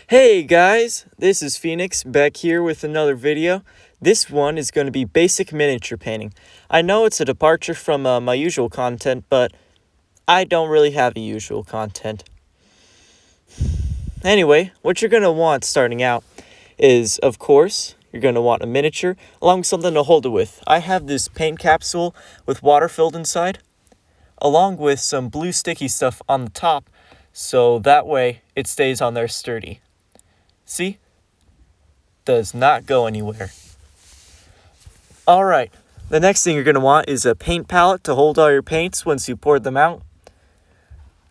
Hey guys, this is Phoenix back here with another video. This one is going to be basic miniature painting. I know it's a departure from my usual content, but I don't really have a usual content. Anyway, what you're going to want starting out is, of course, you're going to want a miniature along with something to hold it with. I have this paint capsule with water filled inside, along with some blue sticky stuff on the top, so that way it stays on there sturdy. See? Does not go anywhere. Alright, the next thing you're going to want is a paint palette to hold all your paints once you pour them out.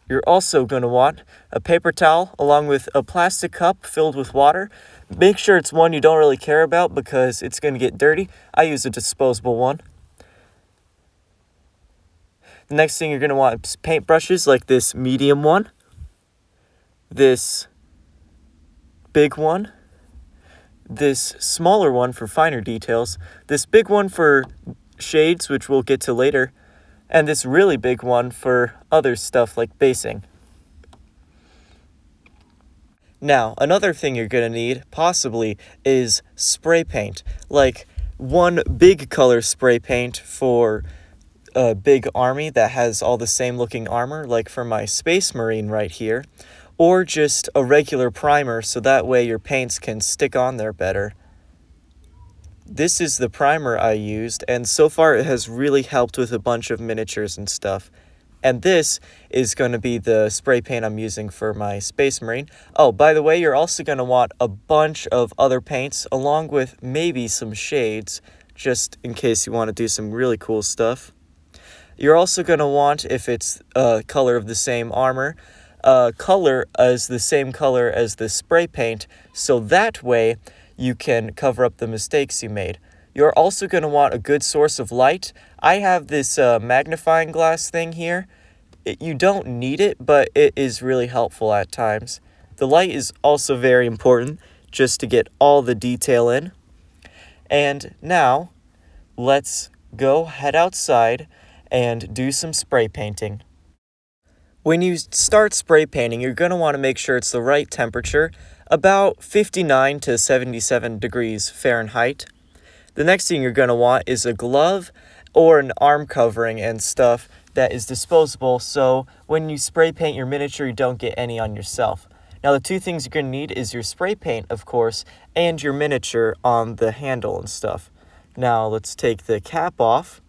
You're also going to want a paper towel along with a plastic cup filled with water. Make sure it's one you don't really care about because it's going to get dirty. I use a disposable one. The next thing you're going to want is paint brushes like this medium one, this big one, this smaller one for finer details, this big one for shades, which we'll get to later, and this really big one for other stuff like basing. Now, another thing you're going to need, possibly, is spray paint. Like one big color spray paint for a big army that has all the same looking armor, like for my Space Marine right here. Or just a regular primer so that way your paints can stick on there better. This is the primer I used, and so far it has really helped with a bunch of miniatures and stuff. And this is going to be the spray paint I'm using for my Space Marine. Oh, by the way, you're also going to want a bunch of other paints along with maybe some shades, just in case you want to do some really cool stuff. You're also going to want, if it's a color of the same armor, color as the same color as the spray paint, so that way you can cover up the mistakes you made. You're also going to want a good source of light. I have this magnifying glass thing here. You don't need it, but it is really helpful at times. The light is also very important, just to get all the detail in. And now, let's go head outside and do some spray painting. When you start spray painting, you're going to want to make sure it's the right temperature, about 59 to 77 degrees Fahrenheit. The next thing you're going to want is a glove or an arm covering and stuff that is disposable, so when you spray paint your miniature, you don't get any on yourself. Now, the two things you're going to need is your spray paint, of course, and your miniature on the handle and stuff. Now, let's take the cap off.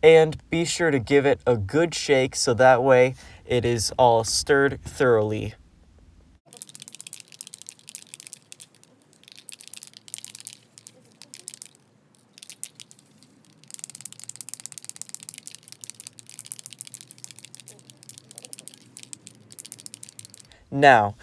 And be sure to give it a good shake so that way it is all stirred thoroughly. Now,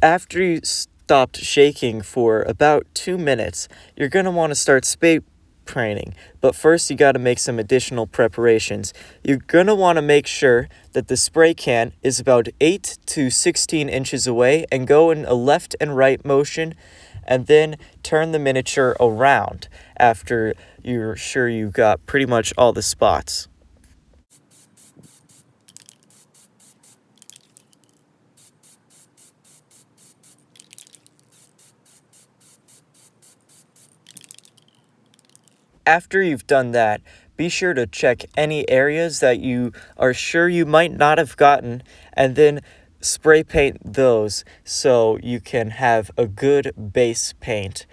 after you stopped shaking for about 2 minutes, you're going to want to start spray painting, but first you got to make some additional preparations. You're going to want to make sure that the spray can is about 8 to 16 inches away and go in a left and right motion, and then turn the miniature around after you're sure you got pretty much all the spots. After you've done that, be sure to check any areas that you are sure you might not have gotten, and then spray paint those so you can have a good base paint.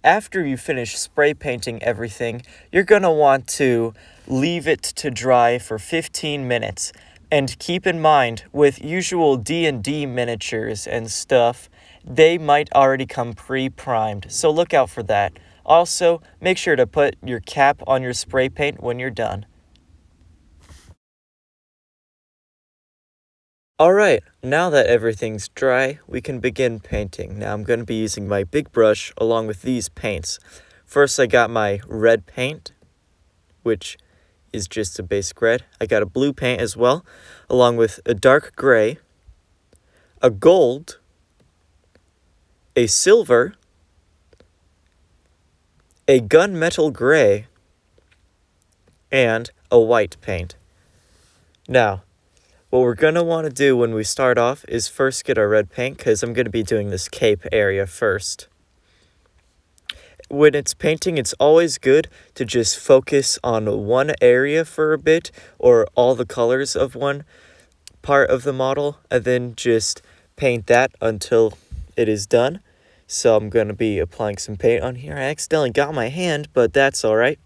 After you finish spray painting everything, you're going to want to leave it to dry for 15 minutes. And keep in mind, with usual D&D miniatures and stuff, they might already come pre-primed, so look out for that. Also, make sure to put your cap on your spray paint when you're done. Alright, now that everything's dry, we can begin painting. Now I'm going to be using my big brush along with these paints. First I got my red paint, which is just a basic red. I got a blue paint as well, along with a dark gray, a gold, a silver, a gunmetal gray, and a white paint. Now, what we're going to want to do when we start off is first get our red paint, because I'm going to be doing this cape area first. When it's painting, it's always good to just focus on one area for a bit, or all the colors of one part of the model, and then just paint that until it is done. So I'm going to be applying some paint on here. I accidentally got my hand, but that's alright.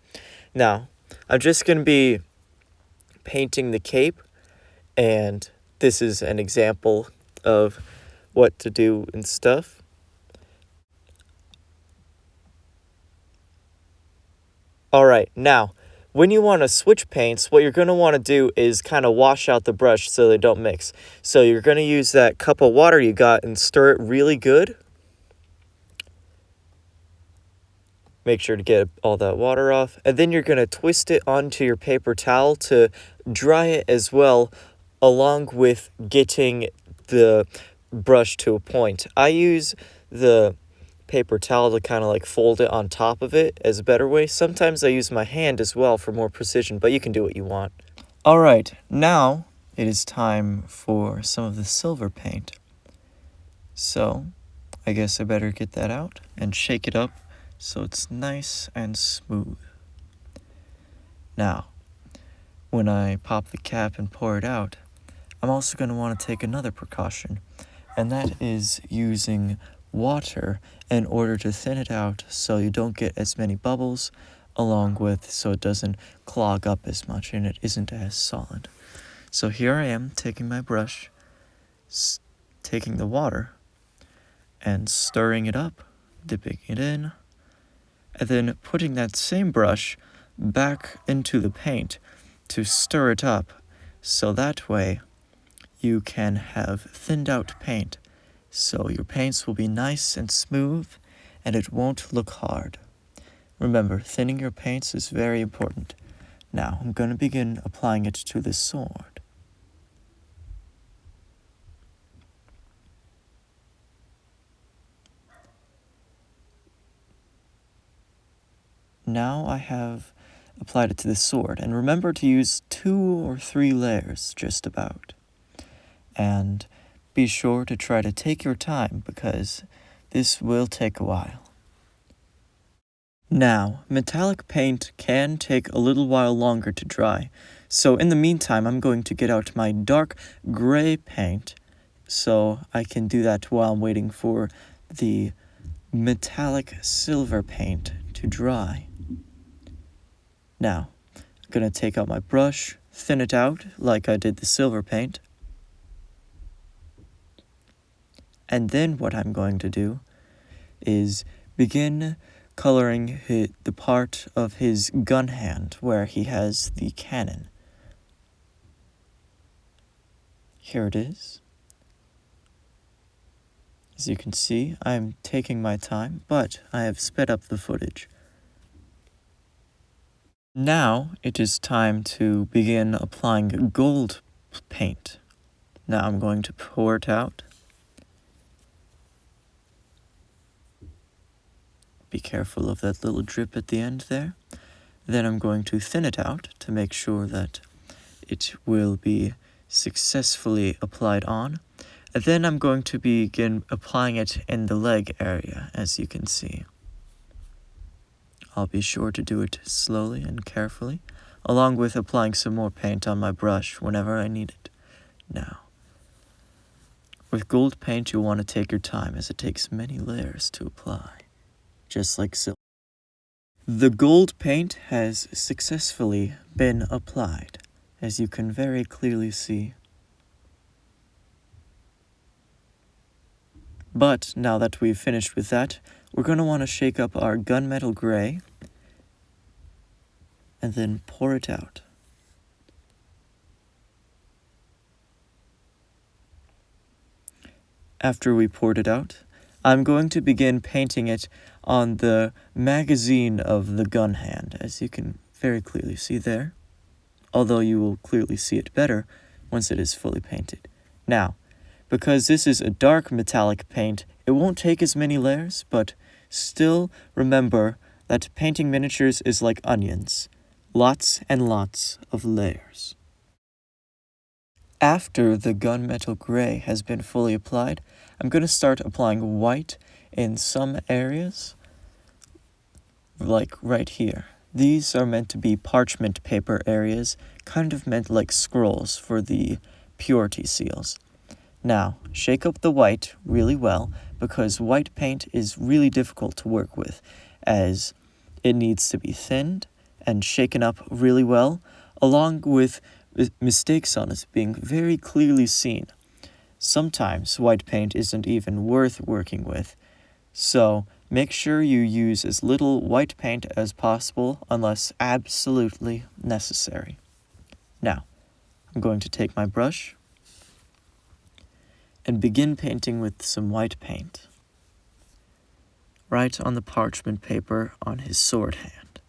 Now, I'm just going to be painting the cape, and this is an example of what to do and stuff. Alright, now, when you want to switch paints, what you're going to want to do is kind of wash out the brush so they don't mix. So you're going to use that cup of water you got and stir it really good. Make sure to get all that water off. And then you're going to twist it onto your paper towel to dry it as well, along with getting the brush to a point. I use the paper towel to kind of like fold it on top of it as a better way. Sometimes I use my hand as well for more precision, but you can do what you want. Alright, now it is time for some of the silver paint. So, I guess I better get that out and shake it up so it's nice and smooth. Now, when I pop the cap and pour it out, I'm also going to want to take another precaution, and that is using water in order to thin it out so you don't get as many bubbles, along with so it doesn't clog up as much and it isn't as solid. So here I am taking my brush, taking the water and stirring it up, dipping it in, and then putting that same brush back into the paint to stir it up, so that way you can have thinned out paint, so your paints will be nice and smooth and it won't look hard. Remember, thinning your paints is very important. Now, I'm going to begin applying it to the sword. Now I have applied it to the sword, and remember to use 2 or 3 layers just about. And be sure to try to take your time, because this will take a while. Now, metallic paint can take a little while longer to dry, so in the meantime I'm going to get out my dark gray paint so I can do that while I'm waiting for the metallic silver paint to dry. Now, I'm going to take out my brush, thin it out like I did the silver paint. And then what I'm going to do is begin coloring the part of his gun hand where he has the cannon. Here it is. As you can see, I'm taking my time, but I have sped up the footage. Now it is time to begin applying gold paint. Now I'm going to pour it out. Be careful of that little drip at the end there. Then I'm going to thin it out to make sure that it will be successfully applied on. And then I'm going to begin applying it in the leg area, as you can see. I'll be sure to do it slowly and carefully, along with applying some more paint on my brush whenever I need it. Now, with gold paint you'll want to take your time, as it takes many layers to apply, just like silver. The gold paint has successfully been applied, as you can very clearly see. But now that we've finished with that, we're going to want to shake up our gunmetal gray and then pour it out. After we poured it out, I'm going to begin painting it on the magazine of the gun hand, as you can very clearly see there. although you will clearly see it better once it is fully painted. Now, because this is a dark metallic paint, it won't take as many layers, but still remember that painting miniatures is like onions. Lots and lots of layers. After the gunmetal gray has been fully applied, I'm going to start applying white in some areas, like right here. These are meant to be parchment paper areas, kind of meant like scrolls for the purity seals. Now, shake up the white really well, because white paint is really difficult to work with, as it needs to be thinned and shaken up really well, along with mistakes on it being very clearly seen. Sometimes white paint isn't even worth working with, so make sure you use as little white paint as possible unless absolutely necessary. Now, I'm going to take my brush and begin painting with some white paint right on the parchment paper on his sword hand.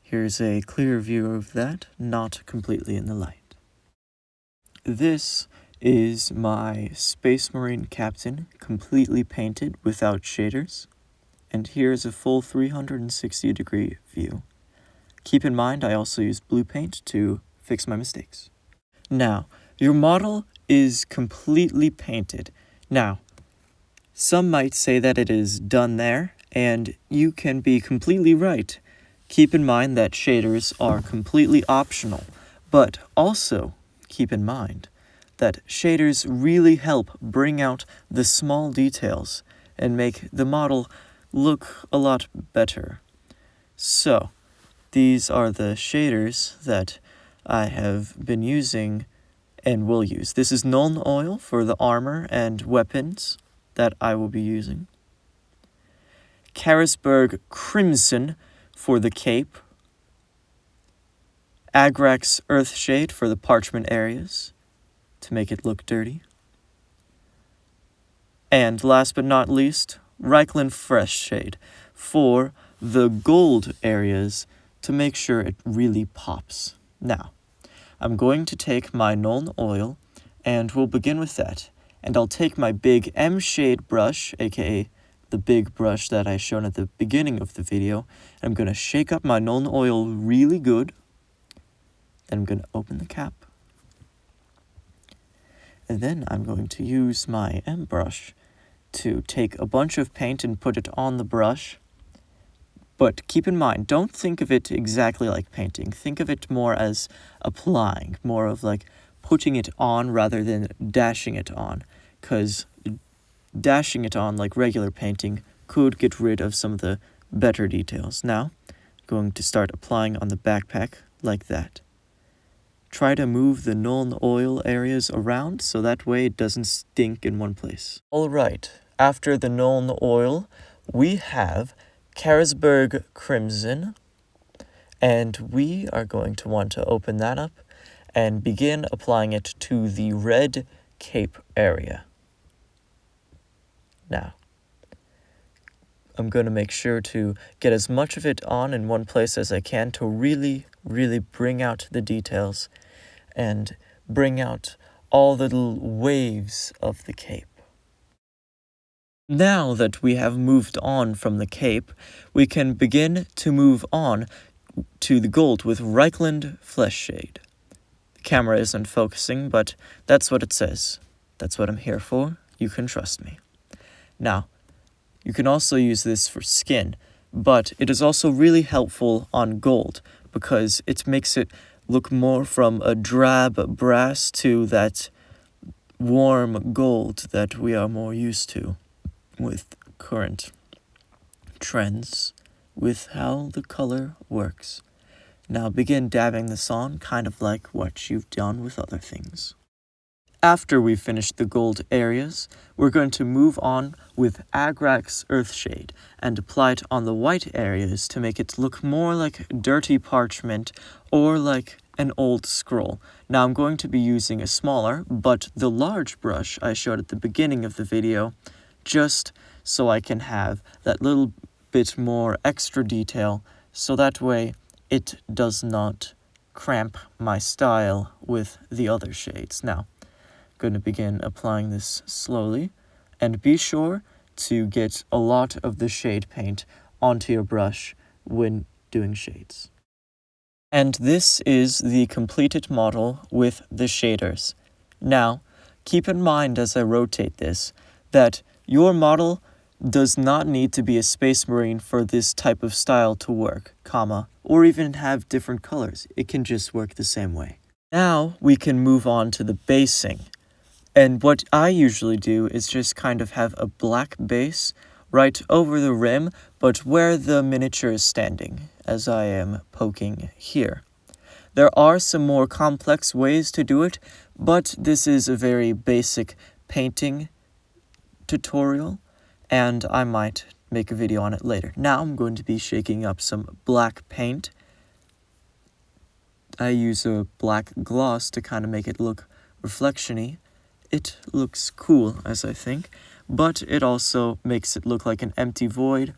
Here's a clear view of that, not completely in the light. This is my Space Marine Captain, completely painted without shaders, and here's a full 360-degree view. Keep in mind I also used blue paint to fix my mistakes. Now, your model is completely painted. Now, some might say that it is done there, and you can be completely right. Keep in mind that shaders are completely optional, but also keep in mind that shaders really help bring out the small details and make the model look a lot better. So, these are the shaders that I have been using and will use. This is Nuln Oil for the armor and weapons that I will be using. Carisberg Crimson for the cape. Agrax Earthshade for the parchment areas, to make it look dirty. And last but not least, Reikland Freshshade for the gold areas, to make sure it really pops. Now, I'm going to take my Nuln Oil, and we'll begin with that. And I'll take my big M-shade brush, aka the big brush that I shown at the beginning of the video, and I'm going to shake up my Nuln Oil really good. Then I'm going to open the cap. And then I'm going to use my M brush to take a bunch of paint and put it on the brush. But keep in mind, don't think of it exactly like painting. Think of it more as applying, more of like putting it on rather than dashing it on, because dashing it on like regular painting could get rid of some of the better details. Now, I'm going to start applying on the backpack like that. Try to move the Nuln Oil areas around so that way it doesn't stink in one place. Alright, after the Nuln Oil, we have Carisberg Crimson, and we are going to want to open that up and begin applying it to the red cape area. Now, I'm going to make sure to get as much of it on in one place as I can to really bring out the details and bring out all the little waves of the cape. Now that we have moved on from the cape, we can begin to move on to the gold with Reikland Freshshade. The camera isn't focusing, but that's what it says. That's what I'm here for. You can trust me. Now, you can also use this for skin, but it is also really helpful on gold because it makes it look more from a drab brass to that warm gold that we are more used to with current trends with how the color works. Now begin dabbing this on, kind of like what you've done with other things. After we've finished the gold areas, we're going to move on with Agrax Earthshade and apply it on the white areas to make it look more like dirty parchment or like an old scroll. Now I'm going to be using a smaller, but the large brush I showed at the beginning of the video, just so I can have that little bit more extra detail, so that way it does not cramp my style with the other shades. Now, I'm going to begin applying this slowly, and be sure to get a lot of the shade paint onto your brush when doing shades. And this is the completed model with the shaders. Now, keep in mind as I rotate this, that your model does not need to be a Space Marine for this type of style to work, or even have different colors. It can just work the same way. Now, we can move on to the basing. And what I usually do is just kind of have a black base right over the rim, but where the miniature is standing, as I am poking here. There are some more complex ways to do it, but this is a very basic painting tutorial, and I might make a video on it later. Now I'm going to be shaking up some black paint. I use a black gloss to kind of make it look reflection-y. It looks cool, as I think, but it also makes it look like an empty void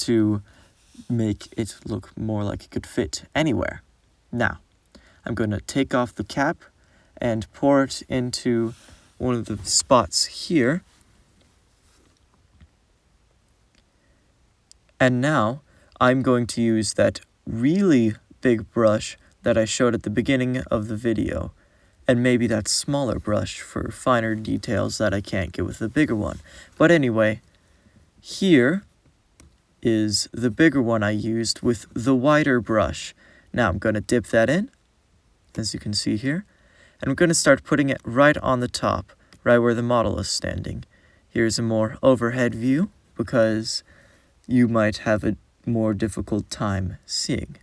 to make it look more like it could fit anywhere. Now, I'm going to take off the cap and pour it into one of the spots here. And now, I'm going to use that really big brush that I showed at the beginning of the video, and maybe that smaller brush for finer details that I can't get with the bigger one. But anyway, here is the bigger one I used with the wider brush. Now I'm going to dip that in, as you can see here, and I'm going to start putting it right on the top, right where the model is standing. Here's a more overhead view, because you might have a more difficult time seeing.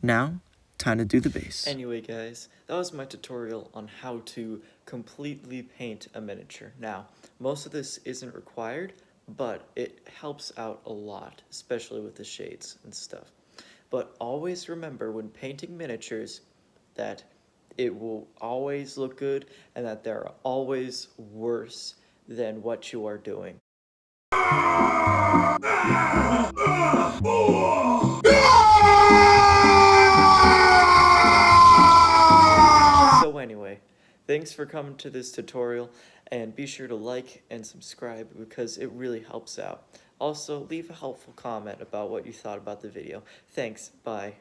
Now, time to do the base. Anyway guys, that was my tutorial on how to completely paint a miniature. Now, most of this isn't required, but it helps out a lot, especially with the shades and stuff. But always remember when painting miniatures that it will always look good and that they're always worse than what you are doing. So anyway, thanks for coming to this tutorial, and be sure to like and subscribe because it really helps out. Also, leave a helpful comment about what you thought about the video. Thanks, bye.